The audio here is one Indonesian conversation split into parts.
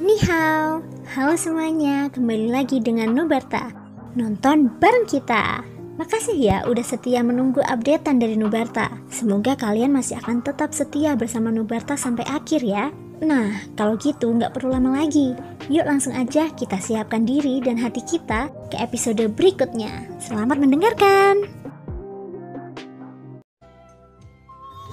Ni hao, halo semuanya, kembali lagi dengan Nubarta. Nonton bareng kita. Makasih ya udah setia menunggu updatean dari Nubarta. Semoga kalian masih akan tetap setia bersama Nubarta sampai akhir ya. Nah, kalau gitu nggak perlu lama lagi. Yuk langsung aja kita siapkan diri dan hati kita ke episode berikutnya. Selamat mendengarkan.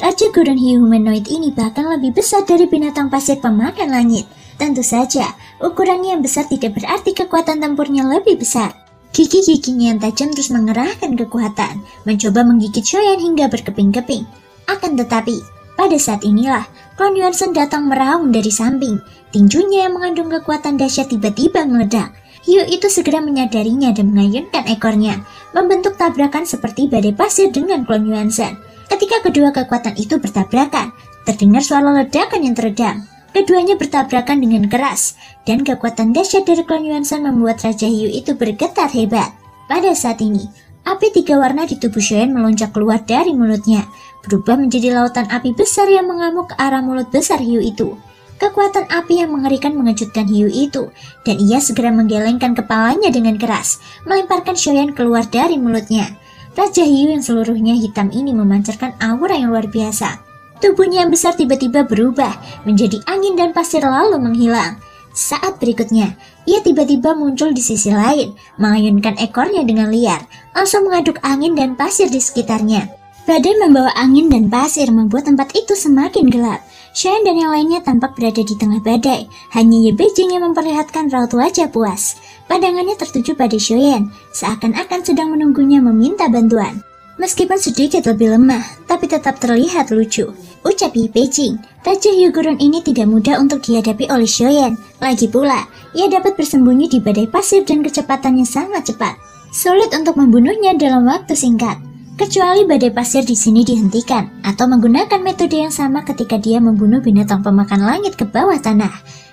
Raja gurun hiu humanoid ini bahkan lebih besar dari binatang pasir pemakan langit. Tentu saja, ukurannya yang besar tidak berarti kekuatan tempurnya lebih besar. Gigi-giginya yang tajam terus mengerahkan kekuatan, mencoba menggigit Shoyan hingga berkeping-keping. Akan tetapi, pada saat inilah, Clone Yuansen datang meraung dari samping. Tinjunya yang mengandung kekuatan dahsyat tiba-tiba meledak. Hiu itu segera menyadarinya dan mengayunkan ekornya, membentuk tabrakan seperti badai pasir dengan Clone Yuansen. Ketika kedua kekuatan itu bertabrakan, terdengar suara ledakan yang teredam. Keduanya bertabrakan dengan keras, dan kekuatan dahsyat dari Clone Yuansen membuat Raja Hiu itu bergetar hebat. Pada saat ini, api 3 warna di tubuh Shoyan melonjak keluar dari mulutnya, berubah menjadi lautan api besar yang mengamuk ke arah mulut besar hiu itu. Kekuatan api yang mengerikan mengejutkan hiu itu, dan ia segera menggelengkan kepalanya dengan keras, melemparkan Shoyan keluar dari mulutnya. Raja Hiu yang seluruhnya hitam ini memancarkan aura yang luar biasa. Tubuhnya yang besar tiba-tiba berubah menjadi angin dan pasir lalu menghilang. Saat berikutnya, ia tiba-tiba muncul di sisi lain, mengayunkan ekornya dengan liar, langsung mengaduk angin dan pasir di sekitarnya. Badai membawa angin dan pasir membuat tempat itu semakin gelap. Shoyan dan yang lainnya tampak berada di tengah badai. Hanya Ye Beijing yang memperlihatkan raut wajah puas. Pandangannya tertuju pada Shoyan, seakan-akan sedang menunggunya meminta bantuan. Meskipun sedikit lebih lemah, tapi tetap terlihat lucu. Ucap Ye Beijing, Raja Hiu Gurun ini tidak mudah untuk dihadapi oleh Shoyan. Lagi pula, ia dapat bersembunyi di badai pasir dan kecepatannya sangat cepat. Sulit untuk membunuhnya dalam waktu singkat. Kecuali badai pasir di sini dihentikan, atau menggunakan metode yang sama ketika dia membunuh binatang pemakan langit ke bawah tanah.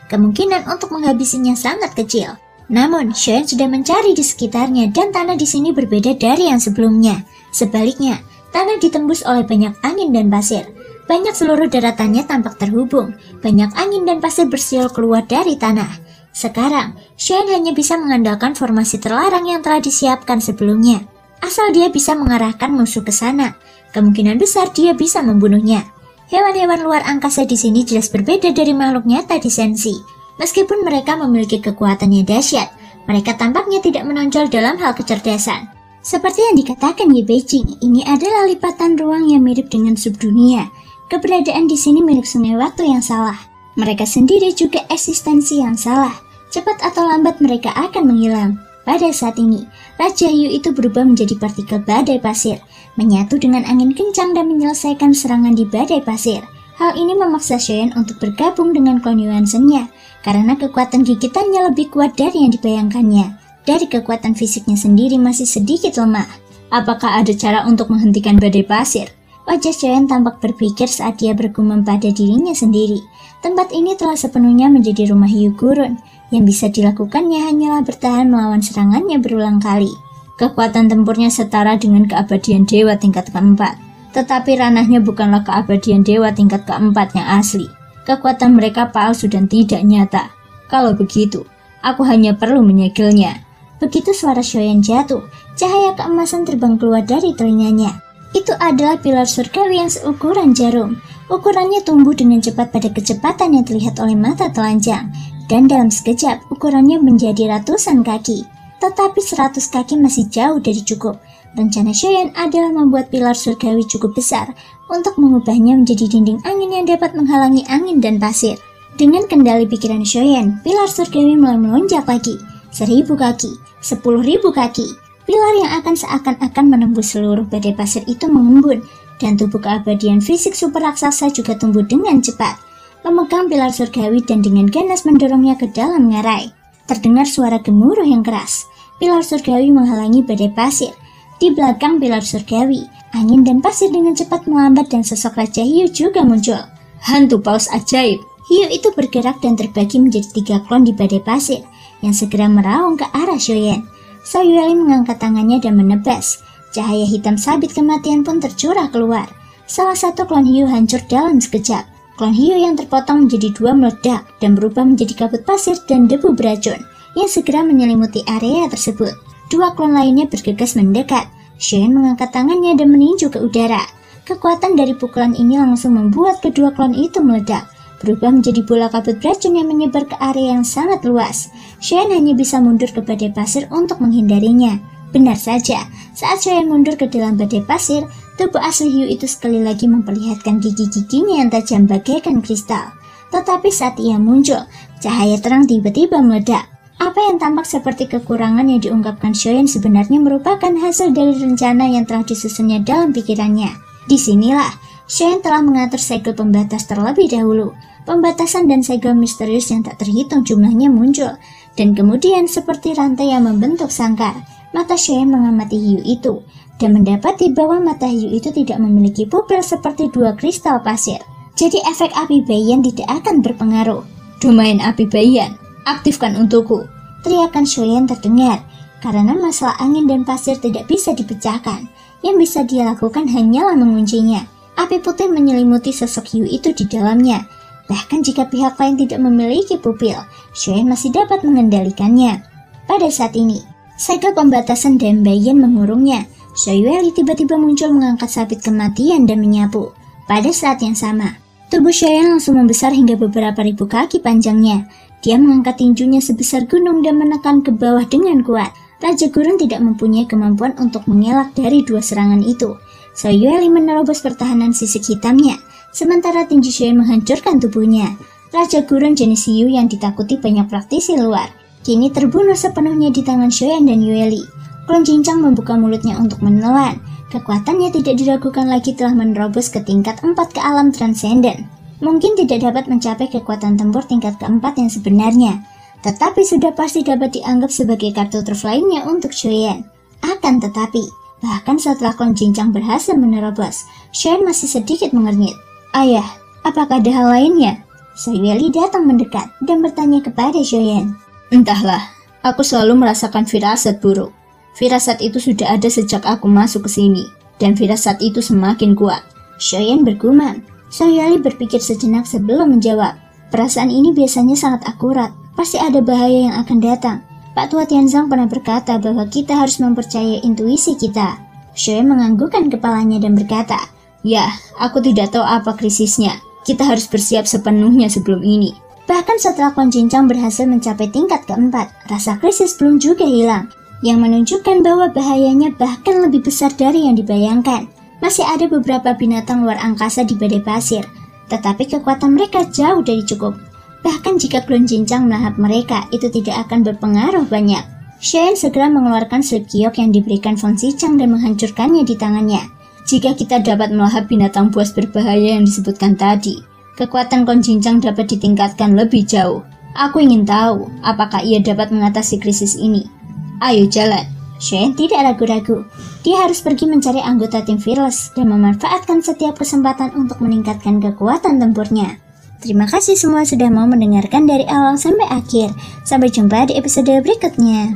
Kemungkinan untuk menghabisinya sangat kecil. Namun, Shoyan sudah mencari di sekitarnya dan tanah di sini berbeda dari yang sebelumnya. Sebaliknya, tanah ditembus oleh banyak angin dan pasir. Banyak seluruh daratannya tampak terhubung. Banyak angin dan pasir bersiul keluar dari tanah. Sekarang, Shoyan hanya bisa mengandalkan formasi terlarang yang telah disiapkan sebelumnya. Asal dia bisa mengarahkan musuh ke sana, kemungkinan besar dia bisa membunuhnya. Hewan-hewan luar angkasa di sini jelas berbeda dari makhluk nyata di Sensi. Meskipun mereka memiliki kekuatan yang dahsyat, mereka tampaknya tidak menonjol dalam hal kecerdasan. Seperti yang dikatakan Ye Beijing, ini adalah lipatan ruang yang mirip dengan subdunia. Keberadaan di sini milik sungai waktu yang salah. Mereka sendiri juga eksistensi yang salah. Cepat atau lambat mereka akan menghilang. Pada saat ini, Raja Hiu itu berubah menjadi partikel badai pasir, menyatu dengan angin kencang dan menyelesaikan serangan di badai pasir. Hal ini memaksa Shoyan untuk bergabung dengan Clone Yuansen-nya, karena kekuatan gigitannya lebih kuat dari yang dibayangkannya. Dari kekuatan fisiknya sendiri masih sedikit lemah. Apakah ada cara untuk menghentikan badai pasir? Wajah Shoyan tampak berpikir saat dia bergumam pada dirinya sendiri. Tempat ini telah sepenuhnya menjadi rumah hiu gurun. Yang bisa dilakukannya hanyalah bertahan melawan serangannya berulang kali. Kekuatan tempurnya setara dengan keabadian dewa tingkat keempat. Tetapi ranahnya bukanlah keabadian dewa tingkat keempat yang asli. Kekuatan mereka palsu dan tidak nyata. Kalau begitu, aku hanya perlu menyegelnya. Begitu suara Shoyan jatuh, cahaya keemasan terbang keluar dari telinganya. Itu adalah pilar surgawi yang seukuran jarum. Ukurannya tumbuh dengan cepat pada kecepatan yang terlihat oleh mata telanjang. Dan dalam sekejap, ukurannya menjadi ratusan kaki. Tetapi 100 kaki masih jauh dari cukup. Rencana Shoyan adalah membuat pilar surgawi cukup besar untuk mengubahnya menjadi dinding angin yang dapat menghalangi angin dan pasir. Dengan kendali pikiran Shoyan, pilar surgawi mulai melonjak lagi. 1000 kaki, 10.000 kaki. Pilar yang akan seakan-akan menembus seluruh badai pasir itu mengembun, dan tubuh keabadian fisik super raksasa juga tumbuh dengan cepat. Memegang pilar surgawi dan dengan ganas mendorongnya ke dalam ngarai. Terdengar suara gemuruh yang keras. Pilar surgawi menghalangi badai pasir. Di belakang pilar surgawi, angin dan pasir dengan cepat melambat dan sosok Raja Hiu juga muncul. Hantu paus ajaib. Hiu itu bergerak dan terbagi menjadi 3 klon di badai pasir yang segera meraung ke arah Shoyan. Sayueli mengangkat tangannya dan menebas. Cahaya hitam sabit kematian pun tercurah keluar. Salah satu klon hiu hancur dalam sekejap. Klon hiu yang terpotong menjadi dua meledak dan berubah menjadi kabut pasir dan debu beracun yang segera menyelimuti area tersebut. Dua klon lainnya bergegas mendekat. Xiaoyan mengangkat tangannya dan meninju ke udara. Kekuatan dari pukulan ini langsung membuat kedua klon itu meledak, berubah menjadi bola kabut beracun yang menyebar ke area yang sangat luas. Xiaoyan hanya bisa mundur ke badai pasir untuk menghindarinya. Benar saja, saat Xiaoyan mundur ke dalam badai pasir, tubuh asli hiu itu sekali lagi memperlihatkan gigi-giginya yang tajam bagaikan kristal. Tetapi saat ia muncul, cahaya terang tiba-tiba meledak. Apa yang tampak seperti kekurangan yang diungkapkan Xiaoyan sebenarnya merupakan hasil dari rencana yang telah disusunnya dalam pikirannya. Disinilah, Xiaoyan telah mengatur segel pembatas terlebih dahulu. Pembatasan dan segel misterius yang tak terhitung jumlahnya muncul, dan kemudian seperti rantai yang membentuk sangkar. Mata Xiaoyan mengamati hiu itu, dan mendapati bahwa mata hiu itu tidak memiliki pupil seperti dua kristal pasir. Jadi efek api bayan tidak akan berpengaruh. Domain api bayan, aktifkan untukku. Teriakan Xiaoyan terdengar, karena masalah angin dan pasir tidak bisa dipecahkan. Yang bisa dia lakukan hanyalah menguncinya. Api putih menyelimuti sosok hiu itu di dalamnya. Bahkan jika pihak lain tidak memiliki pupil, Xiaoyan masih dapat mengendalikannya. Pada saat ini, segel pembatasan dan bayan mengurungnya. Xiaoyan tiba-tiba muncul mengangkat sabit kematian dan menyapu. Pada saat yang sama, tubuh Xiaoyan langsung membesar hingga beberapa ribu kaki panjangnya. Dia mengangkat tinjunya sebesar gunung dan menekan ke bawah dengan kuat. Raja Gurun tidak mempunyai kemampuan untuk mengelak dari dua serangan itu. Xiaoyan menerobos pertahanan sisik hitamnya, sementara tinju Xiaoyan menghancurkan tubuhnya. Raja Gurun jenis hiu yang ditakuti banyak praktisi luar, kini terbunuh sepenuhnya di tangan Xiaoyan dan Yueli. Klon Cincang membuka mulutnya untuk menelan. Kekuatannya tidak diragukan lagi telah menerobos ke tingkat 4 ke alam transenden. Mungkin tidak dapat mencapai kekuatan tempur tingkat keempat yang sebenarnya, tetapi sudah pasti dapat dianggap sebagai kartu truf lainnya untuk Xiaoyan. Akan tetapi, bahkan setelah Klon Cincang berhasil menerobos, Xiaoyan masih sedikit mengernyit. Ayah, apakah ada hal lainnya? Yueli datang mendekat dan bertanya kepada Xiaoyan. Entahlah, aku selalu merasakan firasat buruk. Firasat itu sudah ada sejak aku masuk ke sini, dan firasat itu semakin kuat. Xiaoyan bergumam. Yueli berpikir sejenak sebelum menjawab. Perasaan ini biasanya sangat akurat, pasti ada bahaya yang akan datang. Pak Tua Tianzang pernah berkata bahwa kita harus mempercayai intuisi kita. Xiaoyan menganggukkan kepalanya dan berkata, ya, aku tidak tahu apa krisisnya. Kita harus bersiap sepenuhnya sebelum ini. Bahkan setelah Klon Cincang berhasil mencapai tingkat keempat, rasa krisis belum juga hilang, yang menunjukkan bahwa bahayanya bahkan lebih besar dari yang dibayangkan. Masih ada beberapa binatang luar angkasa di badai pasir, tetapi kekuatan mereka jauh dari cukup. Bahkan jika Klon Cincang melahap mereka, itu tidak akan berpengaruh banyak. Xiaoyan segera mengeluarkan slip giok yang diberikan Feng Xichang dan menghancurkannya di tangannya. Jika kita dapat melahap binatang buas berbahaya yang disebutkan tadi, kekuatan Klon Cincang dapat ditingkatkan lebih jauh. Aku ingin tahu apakah ia dapat mengatasi krisis ini. Ayo jalan. Xiaoyan tidak ragu-ragu. Dia harus pergi mencari anggota tim Fearless dan memanfaatkan setiap kesempatan untuk meningkatkan kekuatan tempurnya. Terima kasih semua sudah mau mendengarkan dari awal sampai akhir. Sampai jumpa di episode berikutnya.